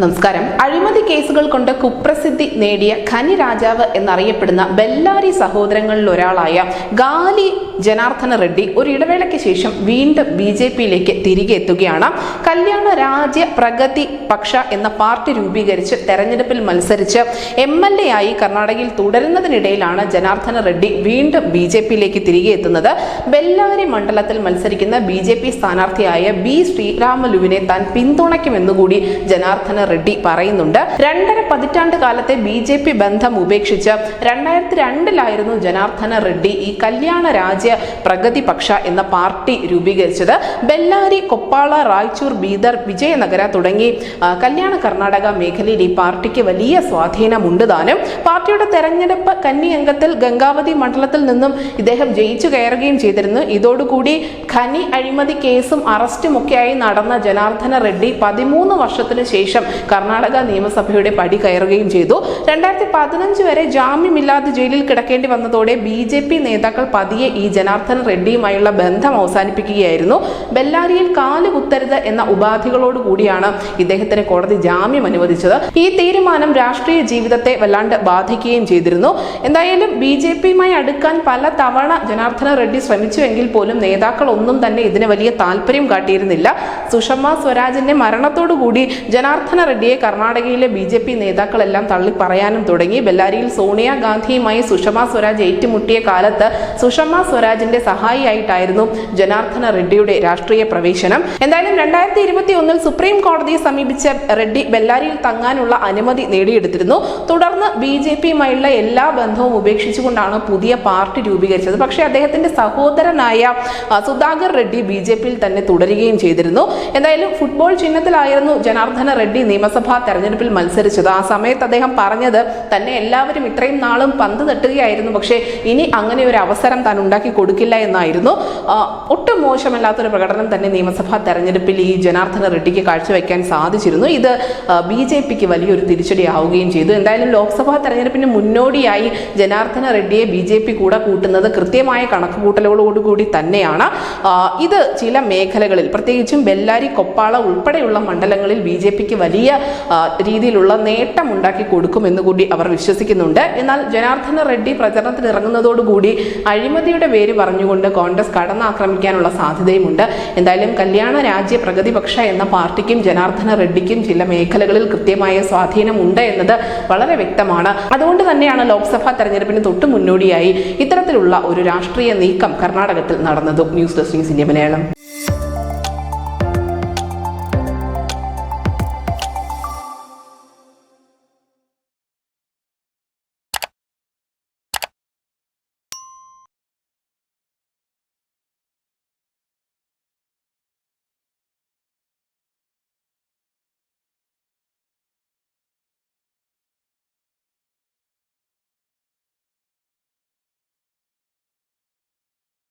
നമസ്കാരം. അഴിമതി കേസുകൾ കൊണ്ട് കുപ്രസിദ്ധി നേടിയ ഖനി രാജാവ് എന്നറിയപ്പെടുന്ന ബെല്ലാരി സഹോദരങ്ങളിൽ ഒരാളായ ഗാലി ജനാർദ്ദന റെഡ്ഡി ഒരു ഇടവേളയ്ക്ക് ശേഷം വീണ്ടും BJPയിലേക്ക് തിരികെ എത്തുകയാണ്. കല്യാണ രാജ്യ പ്രഗതി പക്ഷ എന്ന പാർട്ടി രൂപീകരിച്ച് തെരഞ്ഞെടുപ്പിൽ മത്സരിച്ച് MLA ആയി കർണാടകയിൽ തുടരുന്നതിനിടയിലാണ് ജനാർദ്ദന റെഡ്ഡി വീണ്ടും BJPയിലേക്ക് തിരികെ എത്തുന്നത്. ബെല്ലാരി മണ്ഡലത്തിൽ മത്സരിക്കുന്ന BJP സ്ഥാനാർത്ഥിയായ B. ശ്രീരാമലുവിനെ താൻ പിന്തുണയ്ക്കുമെന്നുകൂടി ജനാർദ്ദന റെഡ്ഡി പറയുന്നുണ്ട്. 2.5 പതിറ്റാണ്ട് കാലത്തെ BJP ബന്ധം ഉപേക്ഷിച്ച് 2002 ജനാർദ്ദന റെഡ്ഡി ഈ കല്യാണ രാജ്യ പ്രഗതി പക്ഷ എന്ന പാർട്ടി രൂപീകരിച്ചത്. ബെല്ലാരി, കൊപ്പാള, റായ്ചൂർ, ബീദർ, വിജയനഗര തുടങ്ങി കല്യാണ കർണാടക മേഖലയിൽ ഈ പാർട്ടിക്ക് വലിയ സ്വാധീനമുണ്ട് താനും. പാർട്ടിയുടെ തെരഞ്ഞെടുപ്പ് കന്നി അംഗത്തിൽ ഗംഗാവതി മണ്ഡലത്തിൽ നിന്നും ഇദ്ദേഹം ജയിച്ചു കയറുകയും ചെയ്തിരുന്നു. ഇതോടുകൂടി ഖനി അഴിമതി കേസും അറസ്റ്റും ഒക്കെയായി നടന്ന ജനാർദ്ദന റെഡ്ഡി 13 വർഷത്തിന് ശേഷം കർണാടക നിയമസഭയുടെ പടി കയറുകയും ചെയ്തു. 2015 വരെ ജാമ്യമില്ലാതെ ജയിലിൽ കിടക്കേണ്ടി വന്നതോടെ BJP നേതാക്കൾ പതിയെ ഈ ജനാർദ്ദന റെഡ്ഡിയുമായുള്ള ബന്ധം അവസാനിപ്പിക്കുകയായിരുന്നു. ബെല്ലാരിയിൽ കാലുകുത്തരുത് എന്ന ഉപാധികളോടുകൂടിയാണ് ഇദ്ദേഹത്തിന് കോടതി ജാമ്യം അനുവദിച്ചത്. ഈ തീരുമാനം രാഷ്ട്രീയ ജീവിതത്തെ വല്ലാണ്ട് ബാധിക്കുകയും ചെയ്തിരുന്നു. എന്തായാലും BJPയുമായി അടുക്കാൻ പല തവണ ജനാർദ്ദന റെഡ്ഡി ശ്രമിച്ചുവെങ്കിൽ പോലും നേതാക്കൾ ഒന്നും തന്നെ ഇതിന് വലിയ താല്പര്യം കാട്ടിയിരുന്നില്ല. സുഷമ സ്വരാജിന്റെ മരണത്തോടുകൂടി ജനാർദ്ദന റെഡ്ഡിയെ കർണാടകയിലെ BJP നേതാക്കളെല്ലാം തള്ളി പറയാനും തുടങ്ങി. ബെല്ലാരിയിൽ സോണിയാഗാന്ധിയുമായി സുഷമ സ്വരാജ് ഏറ്റുമുട്ടിയ കാലത്ത് സുഷമ സ്വരാജിന്റെ സഹായിയായിട്ടായിരുന്നു ജനാർദ്ദന റെഡ്ഡിയുടെ രാഷ്ട്രീയ പ്രവേശനം. എന്തായാലും 2021 സുപ്രീം കോടതിയെ സമീപിച്ച റെഡ്ഡി ബെല്ലാരിയിൽ തങ്ങാനുള്ള അനുമതി നേടിയെടുത്തിരുന്നു. തുടർന്ന് BJPയുമായുള്ള എല്ലാ ബന്ധവും ഉപേക്ഷിച്ചുകൊണ്ടാണ് പുതിയ പാർട്ടി രൂപീകരിച്ചത്. പക്ഷേ അദ്ദേഹത്തിന്റെ സഹോദരനായ സുധാകർ റെഡ്ഡി BJPയിൽ തന്നെ തുടരുകയും ചെയ്തിരുന്നു. എന്തായാലും ഫുട്ബോൾ ചിഹ്നത്തിലായിരുന്നു ജനാർദ്ദന റെഡ്ഡി നിയമസഭാ തെരഞ്ഞെടുപ്പിൽ മത്സരിച്ചത്. ആ സമയത്ത് അദ്ദേഹം പറഞ്ഞത് തന്നെ എല്ലാവരും ഇത്രയും നാളും പന്ത് തട്ടുകയായിരുന്നു, പക്ഷേ ഇനി അങ്ങനെ ഒരു അവസരം താൻ ഉണ്ടാക്കി കൊടുക്കില്ല എന്നായിരുന്നു. ഒട്ടും മോശമല്ലാത്തൊരു പ്രകടനം തന്നെ നിയമസഭാ തെരഞ്ഞെടുപ്പിൽ ഈ ജനാർദ്ദന റെഡ്ഡിക്ക് കാഴ്ചവെക്കാൻ സാധിച്ചിരുന്നു. ഇത് BJPക്ക് വലിയൊരു തിരിച്ചടിയാവുകയും ചെയ്തു. എന്തായാലും ലോക്സഭാ തെരഞ്ഞെടുപ്പിന് മുന്നോടിയായി ജനാർദ്ദന റെഡ്ഡിയെ BJP കൂടെ കൂട്ടുന്നത് കൃത്യമായ കണക്കുകൂട്ടലോടുകൂടി തന്നെയാണ്. ഇത് ചില മേഖലകളിൽ പ്രത്യേകിച്ചും ബെല്ലാരി, കൊപ്പാള ഉൾപ്പെടെയുള്ള മണ്ഡലങ്ങളിൽ BJPക്ക് വലിയ രീതിയിലുള്ള നേട്ടം ഉണ്ടാക്കി കൊടുക്കുമെന്ന് കൂടി അവർ വിശ്വസിക്കുന്നുണ്ട്. എന്നാൽ ജനാർദ്ദന റെഡ്ഡി പ്രചരണത്തിന് ഇറങ്ങുന്നതോടുകൂടി അഴിമതിയുടെ പേര് പറഞ്ഞുകൊണ്ട് കോൺഗ്രസ് കടന്നാക്രമിക്കാനുള്ള സാധ്യതയുമുണ്ട്. എന്തായാലും കല്യാണ രാജ്യ പ്രഗതി പക്ഷ എന്ന പാർട്ടിക്കും ജനാർദ്ദന റെഡ്ഡിക്കും ചില മേഖലകളിൽ കൃത്യമായ സ്വാധീനമുണ്ട് എന്നത് വളരെ വ്യക്തമാണ്. അതുകൊണ്ട് തന്നെയാണ് ലോക്സഭാ തെരഞ്ഞെടുപ്പിന് തൊട്ട് മുന്നോടിയായി ഇത്തരത്തിലുള്ള ഒരു രാഷ്ട്രീയ നീക്കം കർണാടകത്തിൽ നടന്നതും. News desk India Malayalam.